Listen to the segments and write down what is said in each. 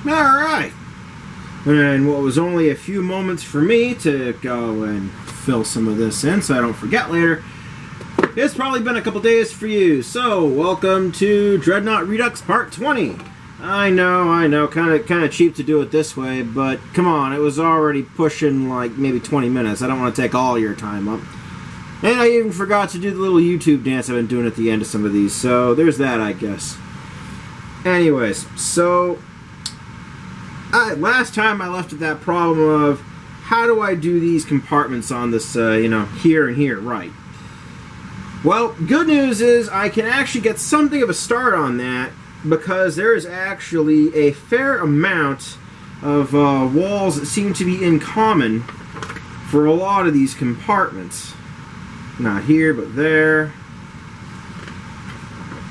Alright. And what was only a few moments for me to go and fill some of this in so I don't forget later, it's probably been a couple days for you. So, welcome to Dreadnought Redux Part 20. I know, kind of cheap to do it this way, but come on, it was already pushing like maybe 20 minutes. I don't want to take all your time up. And I even forgot to do the little YouTube dance I've been doing at the end of some of these, so there's that, I guess. Anyways, so last time I left at that problem of how do I do these compartments on this, here and here, right? Well, good news is I can actually get something of a start on that because there is actually a fair amount of walls that seem to be in common for a lot of these compartments. Not here, but there.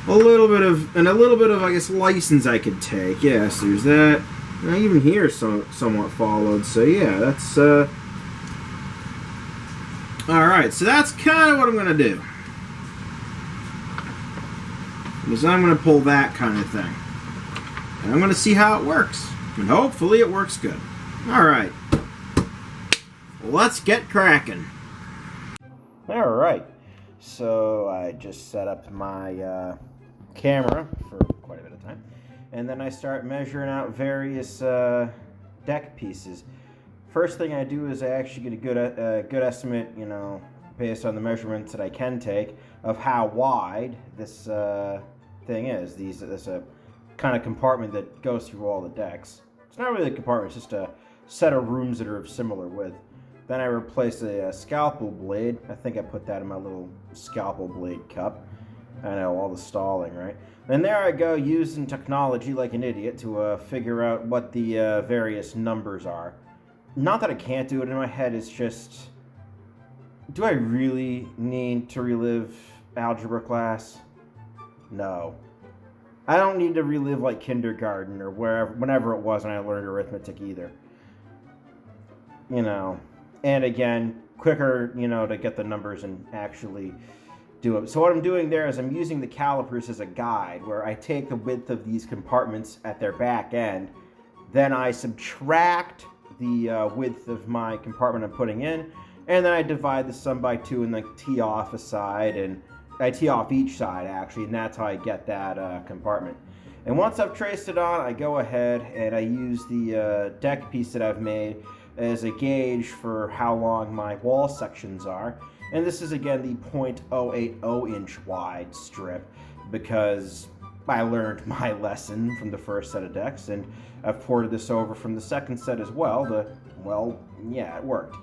A little bit of, I guess, license I could take. Yes, there's that. Now, even here, somewhat followed. So yeah, that's all right. So that's kind of what I'm gonna do. Because I'm gonna pull that kind of thing, and I'm gonna see how it works, and hopefully it works good. All right, let's get cracking. Alright, so I just set up my camera for quite a bit of time, and then I start measuring out various deck pieces. First thing I do is I actually get a good estimate, based on the measurements that I can take, of how wide this thing is. This kind of compartment that goes through all the decks. It's not really a compartment, it's just a set of rooms that are of similar width. Then I replaced a scalpel blade. I think I put that in my little scalpel blade cup. I know, all the stalling, right? And there I go, using technology like an idiot to figure out what the various numbers are. Not that I can't do it in my head, it's just, do I really need to relive algebra class? No. I don't need to relive like kindergarten or whenever it was when I learned arithmetic either. And again, quicker, to get the numbers and actually do it. So what I'm doing there is I'm using the calipers as a guide, where I take the width of these compartments at their back end, then I subtract the width of my compartment I'm putting in, and then I divide the sum by 2 and then tee off a side, and I tee off each side actually, and that's how I get that compartment. And once I've traced it on, I go ahead and I use the deck piece that I've made as a gauge for how long my wall sections are. And this is again the 0.080 inch wide strip, because I learned my lesson from the first set of decks, and I've ported this over from the second set as well it worked.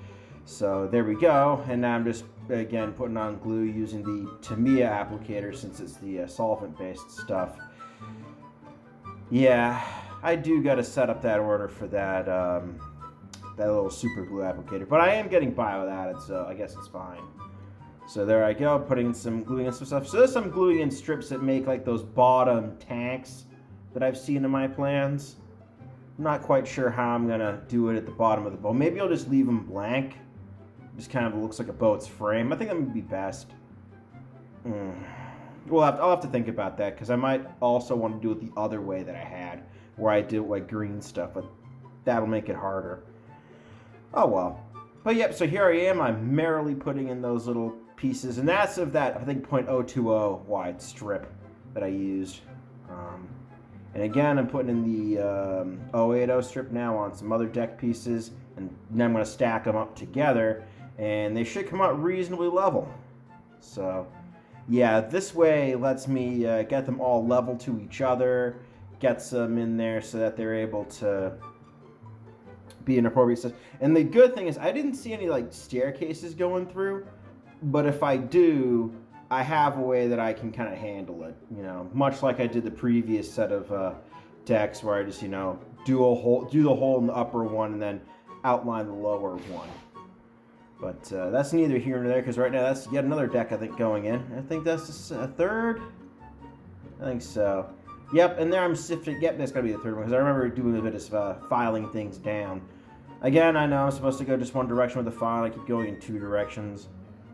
So there we go, and now I'm just again putting on glue using the Tamiya applicator since it's the solvent based stuff. Yeah, I do gotta set up that order for that that little super glue applicator, but I am getting by without it, so I guess it's fine. So there I go, putting some gluing in some stuff. So there's some gluing in strips that make like those bottom tanks that I've seen in my plans. I'm not quite sure how I'm gonna do it at the bottom of the boat. Maybe I'll just leave them blank. Just kind of looks like a boat's frame. I think that would be best. I'll have to think about that, because I might also want to do it the other way that I had, where I did like green stuff, but that'll make it harder. Oh well. But yep, so here I am. I'm merrily putting in those little pieces, and that's of that, I think, 0.020 wide strip that I used. And again, I'm putting in the 080 strip now on some other deck pieces, and then I'm going to stack them up together, and they should come out reasonably level. So yeah, this way lets me get them all level to each other, gets them in there so that they're able to be an appropriate size. And the good thing is I didn't see any like staircases going through, but if I do, I have a way that I can kind of handle it, much like I did the previous set of decks, where I just, do the hole in the upper one and then outline the lower one. But that's neither here nor there, because right now that's yet another deck, I think, going in. I think that's a third? I think so. Yep, and there I'm sifting. Yep, that's got to be the third one, because I remember doing a bit of filing things down. Again, I know I'm supposed to go just one direction with the file. I keep going in two directions.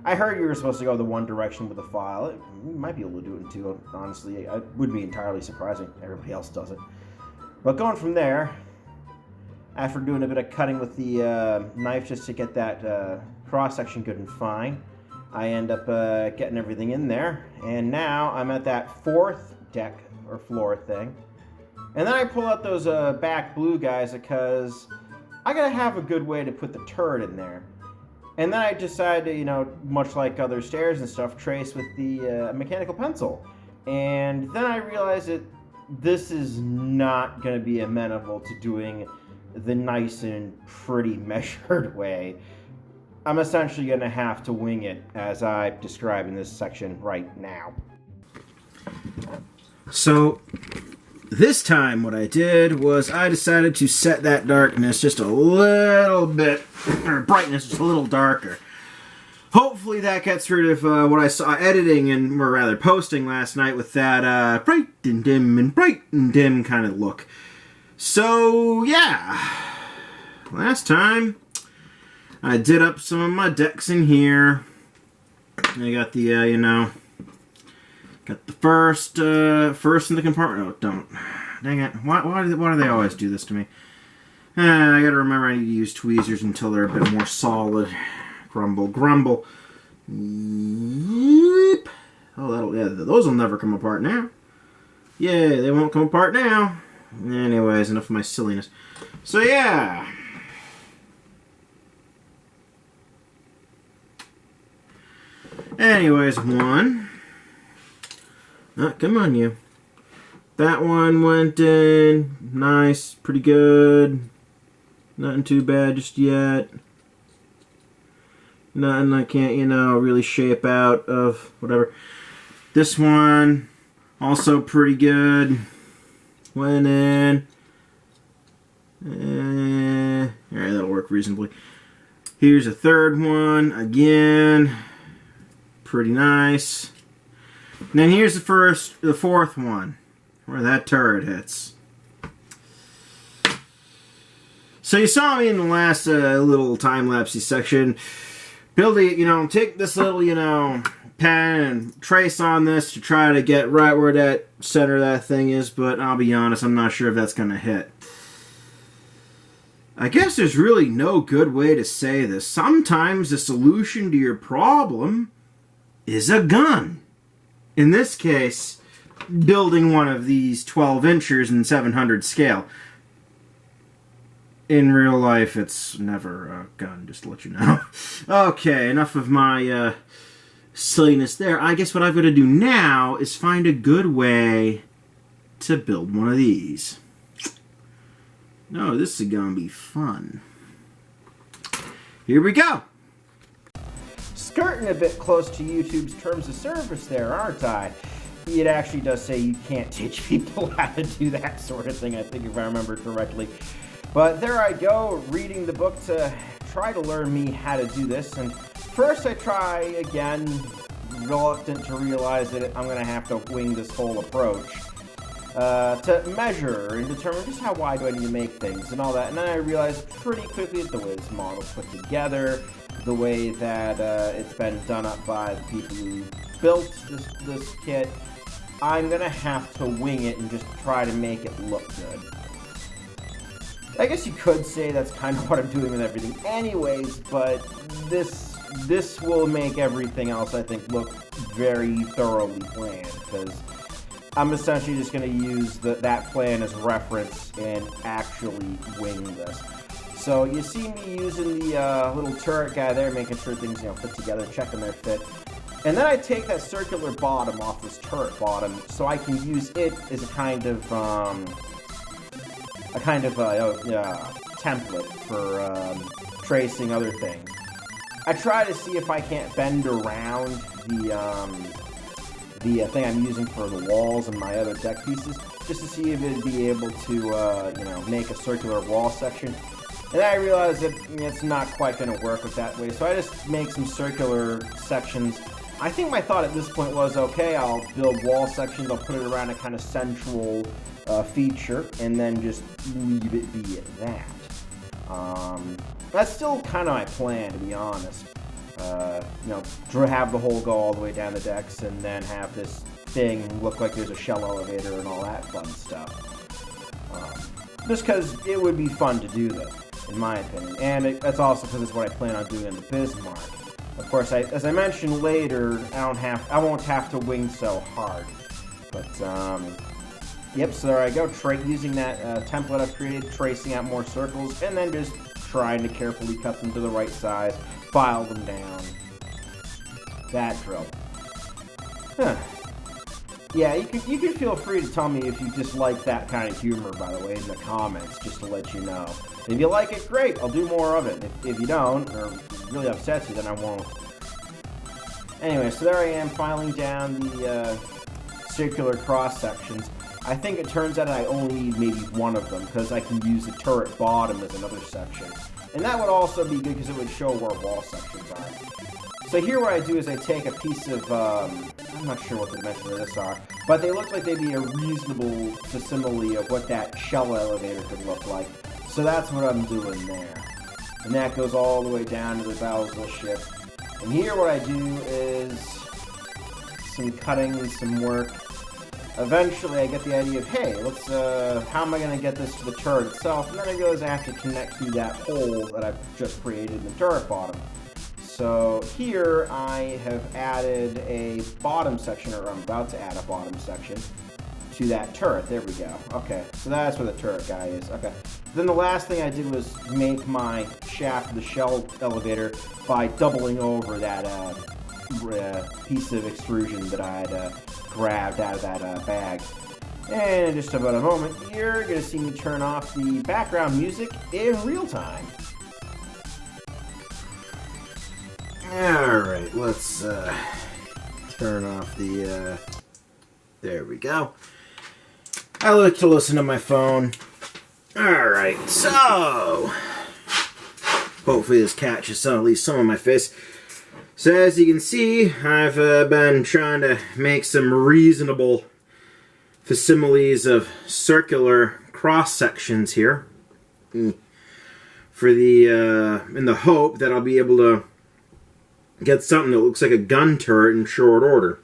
I heard you were supposed to go the one direction with the file. You might be able to do it in two, honestly. It would be entirely surprising. Everybody else does it. But going from there, after doing a bit of cutting with the knife just to get that cross-section good and fine, I end up getting everything in there. And now I'm at that 4th deck or floor thing. And then I pull out those back blue guys because I gotta have a good way to put the turret in there. And then I decided to, you know, much like other stairs and stuff, trace with the mechanical pencil. And then I realized that this is not going to be amenable to doing the nice and pretty measured way. I'm essentially going to have to wing it as I describe in this section right now. So this time what I did was I decided to set that darkness just a little bit, or brightness just a little darker. Hopefully that gets rid of what I saw editing and, or rather, posting last night with that bright and dim kind of look. So, yeah. Last time, I did up some of my decks in here. I got the, you know, got the first in the compartment. Oh, don't. Dang it. Why do they always do this to me? I gotta remember I need to use tweezers until they're a bit more solid. Grumble, grumble. Yep. Oh, yeah, those will never come apart now. Yay, they won't come apart now. Anyways, enough of my silliness. So, yeah. Anyways, one. Oh, come on, you. That one went in. Nice, pretty good. Nothing too bad just yet. Nothing I can't, you know, really shape out of, whatever. This one, also pretty good. Went in. Alright, that'll work reasonably. Here's a third one, again. Pretty nice. And then here's the fourth one, where that turret hits. So you saw me in the last little time-lapsey section. Building, you know, take this little, you know, pen and trace on this to try to get right where that center of that thing is, but I'll be honest, I'm not sure if that's going to hit. I guess there's really no good way to say this. Sometimes the solution to your problem is a gun. In this case, building one of these 12 inchers in 700 scale. In real life, it's never a gun, just to let you know. Okay, enough of my silliness there. I guess what I've got to do now is find a good way to build one of these. No, this is going to be fun. Here we go. Skirting a bit close to YouTube's terms of service there, aren't I? It actually does say you can't teach people how to do that sort of thing, I think, if I remember correctly. But there I go, reading the book to try to learn me how to do this. And first I try, again, reluctant to realize that I'm going to have to wing this whole approach. To measure and determine just how wide do I need to make things and all that. And then I realized pretty quickly that the way this model's put together, the way that it's been done up by the people who built this kit, I'm going to have to wing it and just try to make it look good. I guess you could say that's kind of what I'm doing with everything anyways, but this will make everything else, I think, look very thoroughly planned, because I'm essentially just going to use that plan as reference and actually wing this. So you see me using the little turret guy there, making sure things, you know, fit together, checking their fit. And then I take that circular bottom off this turret bottom so I can use it as a kind of template for tracing other things. I try to see if I can't bend around the thing I'm using for the walls and my other deck pieces, just to see if it'd be able to, you know, make a circular wall section. And then I realized that it's not quite going to work with that way, so I just make some circular sections. I think my thought at this point was, okay, I'll build wall sections, I'll put it around a kind of central feature, and then just leave it be at that. That's still kind of my plan, to be honest. You know, have the hole go all the way down the decks, and then have this thing look like there's a shell elevator and all that fun stuff. Just because it would be fun to do this, in my opinion. And that's also because it's what I plan on doing in the Bismarck. Of course, as I mentioned later, I won't have to wing so hard. But, yep, so there I go, using that template I've created, tracing out more circles, and then just trying to carefully cut them to the right size, file them down. That drill. Huh. Yeah, you can feel free to tell me if you dislike that kind of humor, by the way, in the comments, just to let you know. If you like it, great, I'll do more of it. If you don't, or it really upsets you, then I won't. Anyway, so there I am, filing down the circular cross-sections. I think it turns out I only need maybe one of them, because I can use the turret bottom as another section. And that would also be good, because it would show where wall sections are. So here what I do is I take a piece of, I'm not sure what the dimensions of this are, but they look like they'd be a reasonable facsimile of what that shell elevator could look like. So that's what I'm doing there. And that goes all the way down to the bowels of the ship. And here what I do is some cutting and some work. Eventually I get the idea of, hey, let's, how am I going to get this to the turret itself? And then I realize I have to connect through that hole that I've just created in the turret bottom. So here I have added a bottom section, or I'm about to add a bottom section to that turret. There we go. Okay, so that's where the turret guy is. Okay. Then the last thing I did was make my shaft of the shell elevator by doubling over that piece of extrusion that I had grabbed out of that bag. And in just about a moment, you're going to see me turn off the background music in real time. Alright, let's turn off the, there we go. I like to listen to my phone. Alright, so hopefully this catches at least some of my face. So as you can see, I've been trying to make some reasonable facsimiles of circular cross sections here for the in the hope that I'll be able to get something that looks like a gun turret in short order.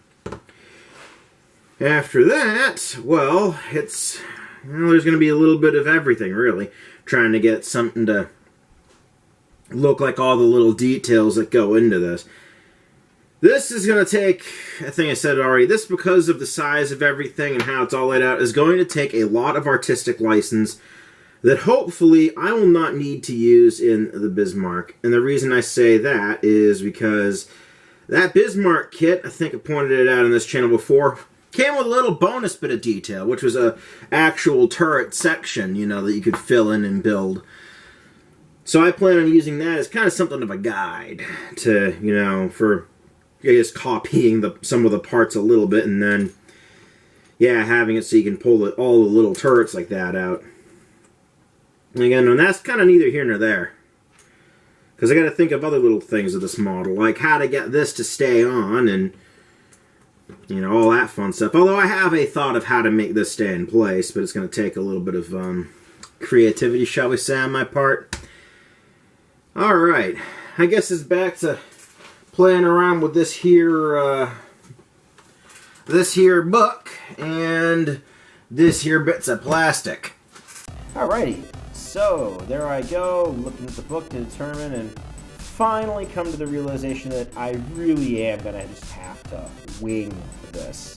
After that, well, there's going to be a little bit of everything, really. Trying to get something to look like all the little details that go into this. This is going to take, I think I said it already, this, because of the size of everything and how it's all laid out, is going to take a lot of artistic license that hopefully I will not need to use in the Bismarck. And the reason I say that is because that Bismarck kit, I think I pointed it out on this channel before, came with a little bonus bit of detail, which was a actual turret section, you know, that you could fill in and build. So I plan on using that as kind of something of a guide to, you know, for, I guess, copying some of the parts a little bit, and then, yeah, having it so you can pull all the little turrets like that out. And again, and that's kind of neither here nor there. Because I got to think of other little things of this model, like how to get this to stay on, and, you know, all that fun stuff. Although I have a thought of how to make this stay in place, but it's going to take a little bit of creativity, shall we say, on my part. Alright, I guess it's back to playing around with this here book and this here bits of plastic. Alrighty, so there I go, looking at the book to determine and finally come to the realization that I really am going to just have to wing this.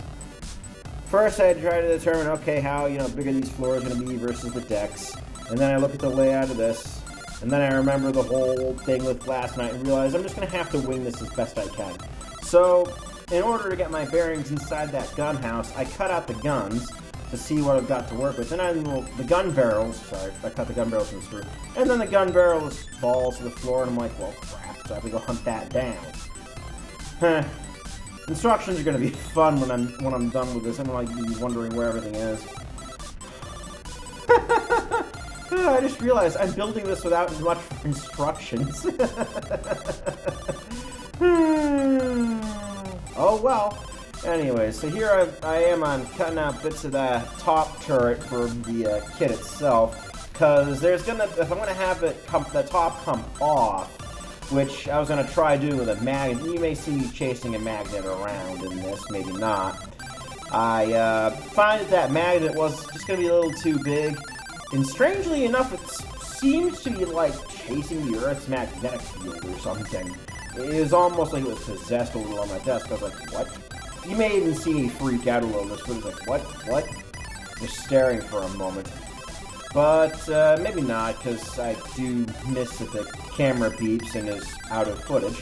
First I try to determine, okay, how, you know, big are these floors going to be versus the decks, and then I look at the layout of this, and then I remember the whole thing with last night and realize I'm just going to have to wing this as best I can. So, in order to get my bearings inside that gun house, I cut out the guns to see what I've got to work with. And the gun barrels, sorry, I cut the gun barrels from the screw. And then the gun barrels falls to the floor, and I'm like, well, crap, so I have to go hunt that down. Huh. Instructions are going to be fun when I'm done with this. I'm like wondering where everything is. I just realized I'm building this without much instructions. Oh well. Anyway, so here I am on cutting out bits of the top turret for the kit itself, because if I'm gonna have the top come off, which I was gonna try doing with a magnet. You may see me chasing a magnet around in this, maybe not. I find that magnet was just gonna be a little too big. And strangely enough, it seems to be like chasing the Earth's magnetic field or something. It was almost like it was possessed a little on my desk. I was like, what? You may even see me freak out a little bit, but it's like, what? What? Just staring for a moment. But maybe not, because I do miss that the camera beeps and is out of footage.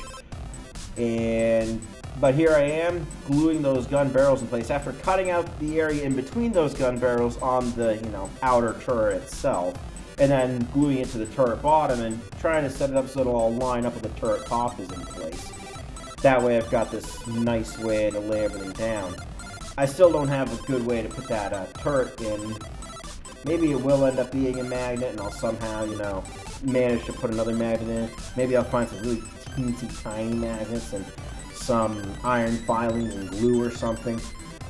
But here I am, gluing those gun barrels in place after cutting out the area in between those gun barrels on the, outer turret itself, and then gluing it to the turret bottom and trying to set it up so it'll all line up with the turret top is in place. That way I've got this nice way to lay everything down. I still don't have a good way to put that turret in. Maybe it will end up being a magnet and I'll somehow, manage to put another magnet in. Maybe I'll find some really teensy tiny magnets and some iron filing and glue or something.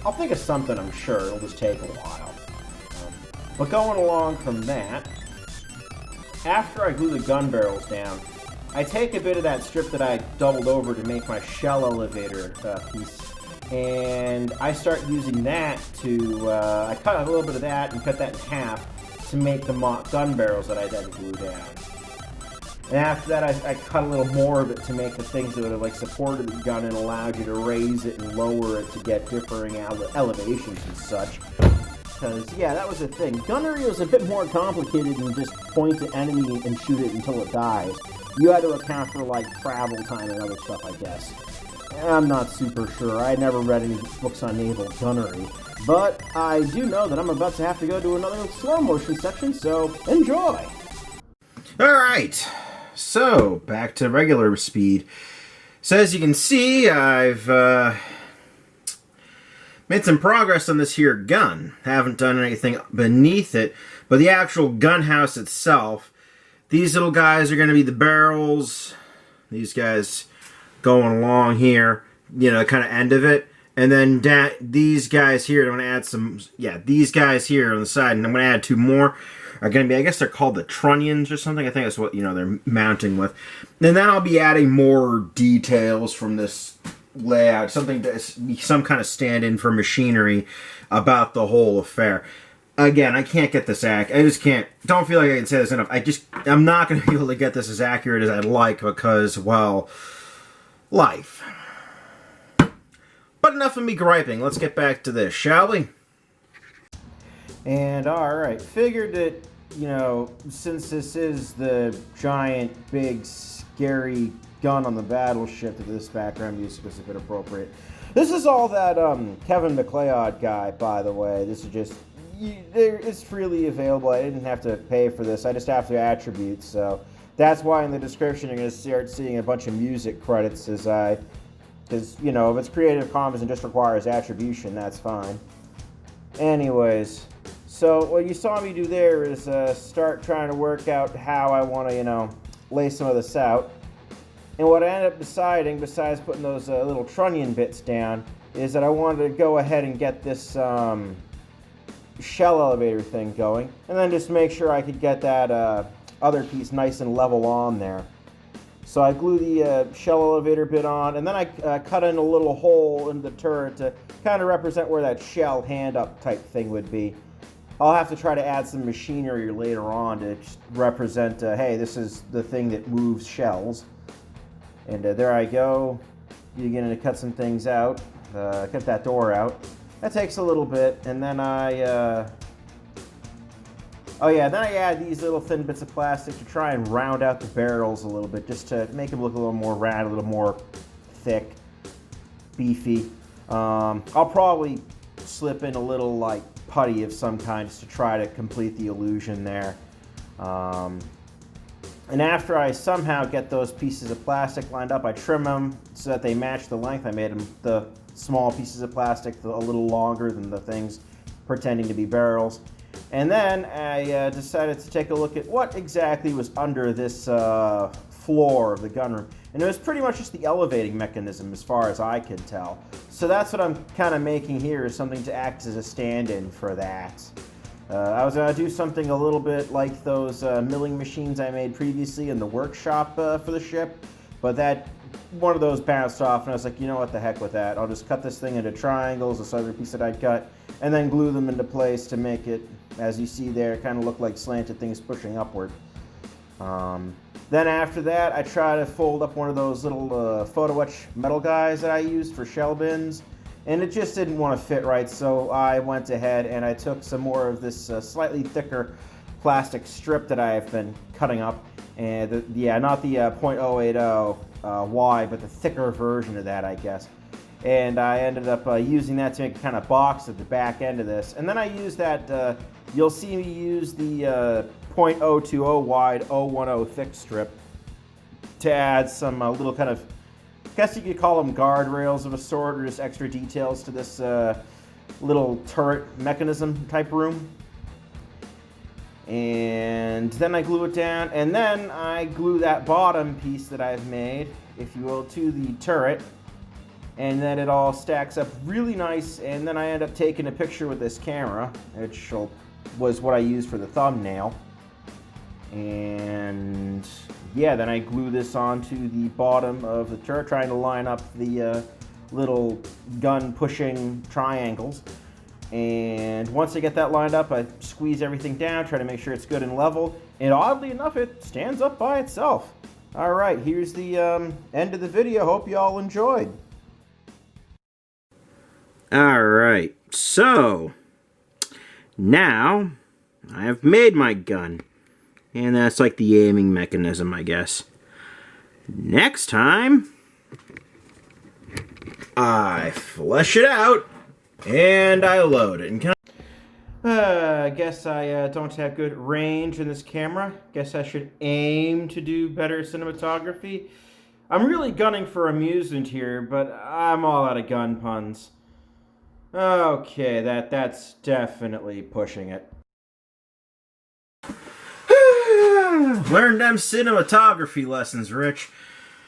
I'll think of something, I'm sure. It'll just take a while. But going along from that, after I glue the gun barrels down, I take a bit of that strip that I doubled over to make my shell elevator piece, and I start using that to, I cut a little bit of that and cut that in half to make the mock gun barrels that I then glue down. And after that, I cut a little more of it to make the things that would have supported the gun and allowed you to raise it and lower it to get differing elevations and such. Because, yeah, that was the thing. Gunnery was a bit more complicated than just point the enemy and shoot it until it dies. You had to account for, travel time and other stuff, I guess. I'm not super sure. I never read any books on naval gunnery. But I do know that I'm about to have to go to another slow motion section, so enjoy! Alright. So, back to regular speed. So as you can see, I've made some progress on this here gun. Haven't done anything beneath it, but the actual gun house itself, these little guys are going to be the barrels. These guys going along here, kind of end of it. And then these guys here, I'm going to add some, these guys here on the side, and I'm going to add two more. Are going to be, I guess they're called the trunnions or something. I think that's what, they're mounting with. And then I'll be adding more details from this layout, something to be some kind of stand-in for machinery about the whole affair. Again, I can't get this accurate. I just can't, don't feel like I can say this enough. I'm not going to be able to get this as accurate as I'd like because, well, life. But enough of me griping. Let's get back to this, shall we? And alright, figured that, since this is the giant, big, scary gun on the battleship, that this background music is a bit appropriate. This is all that Kevin MacLeod guy, by the way. This is just, it's freely available. I didn't have to pay for this. I just have the attributes, so that's why in the description you're going to start seeing a bunch of music credits because, if it's Creative Commons and just requires attribution, that's fine. Anyways, so what you saw me do there is start trying to work out how I want to, lay some of this out. And what I ended up deciding, besides putting those little trunnion bits down, is that I wanted to go ahead and get this shell elevator thing going, and then just make sure I could get that other piece nice and level on there. So I glue the shell elevator bit on, and then I cut in a little hole in the turret to kind of represent where that shell hand-up type thing would be. I'll have to try to add some machinery later on to represent, hey, this is the thing that moves shells. And there I go, beginning to cut some things out, cut that door out. That takes a little bit, and then I add these little thin bits of plastic to try and round out the barrels a little bit, just to make them look a little more round, a little more thick, beefy. I'll probably slip in a little, putty of some kind just to try to complete the illusion there. And after I somehow get those pieces of plastic lined up, I trim them so that they match the length. I made them, the small pieces of plastic, a little longer than the things pretending to be barrels. And then I decided to take a look at what exactly was under this floor of the gunroom. And it was pretty much just the elevating mechanism as far as I could tell. So that's what I'm kind of making here, is something to act as a stand-in for that. I was going to do something a little bit like those milling machines I made previously in the workshop for the ship. But that, one of those bounced off, and I was like, you know what, the heck with that. I'll just cut this thing into triangles, this other piece that I'd cut, and then glue them into place to make it As you see there, it kind of looked like slanted things pushing upward. Then after that, I try to fold up one of those little photo etch metal guys that I used for shell bins, and it just didn't want to fit right, so I went ahead and I took some more of this slightly thicker plastic strip that I've been cutting up, and not the .080 Y, but the thicker version of that, I guess. And I ended up using that to make a kind of box at the back end of this. And then I used that, you'll see me use the .020 wide 010 thick strip to add some little kind of, I guess you could call them guardrails of a sort, or just extra details to this little turret mechanism type room. And then I glue it down, and then I glue that bottom piece that I've made, if you will, to the turret. And then it all stacks up really nice, and then I end up taking a picture with this camera, which was what I used for the thumbnail. And yeah, then I glue this onto the bottom of the turret, trying to line up the little gun pushing triangles. And once I get that lined up, I squeeze everything down, try to make sure it's good and level, and oddly enough, it stands up by itself. Alright, here's the end of the video. Hope you all enjoyed. Alright, so now I have made my gun. And that's like the aiming mechanism, I guess. Next time, I flesh it out and I load it. And I guess I don't have good range in this camera. Guess I should aim to do better cinematography. I'm really gunning for amusement here, but I'm all out of gun puns. Okay, that's definitely pushing it. Learn them cinematography lessons, Rich.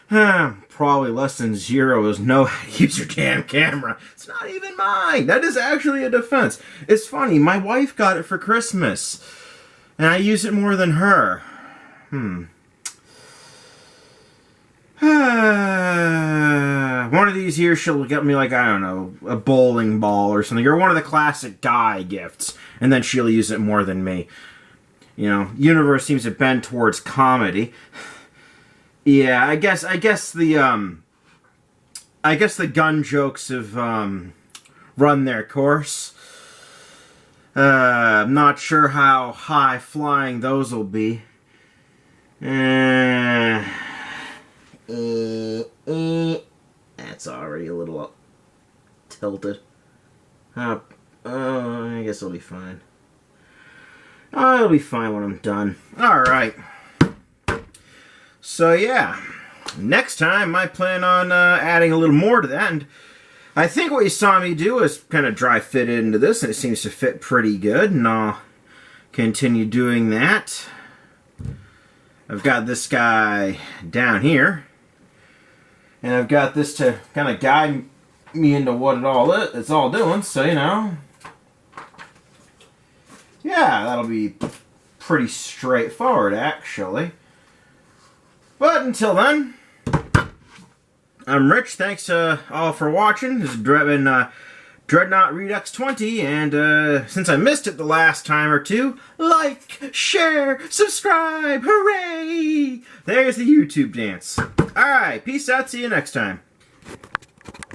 Probably lesson 0 is know how to use your damn camera. It's not even mine. That is actually a defense. It's funny, my wife got it for Christmas, and I use it more than her. One of these years she'll get me, like, I don't know, a bowling ball or something, or one of the classic guy gifts, and then she'll use it more than me. You know, universe seems to bend towards comedy. Yeah, I guess the gun jokes have run their course. I'm not sure how high flying those will be. That's already a little tilted. I guess it'll be fine. Oh, it'll be fine when I'm done. Alright. So, yeah. Next time, I plan on adding a little more to that. And I think what you saw me do is kind of dry fit it into this, and it seems to fit pretty good. And I'll continue doing that. I've got this guy down here. And I've got this to kind of guide me into what it's all doing. So, you know. Yeah, that'll be pretty straightforward, actually. But until then, I'm Rich. Thanks all for watching. This has been Dreadnought Redux 20, and since I missed it the last time or two, like, share, subscribe, hooray! There's the YouTube dance. Alright, peace out, see you next time.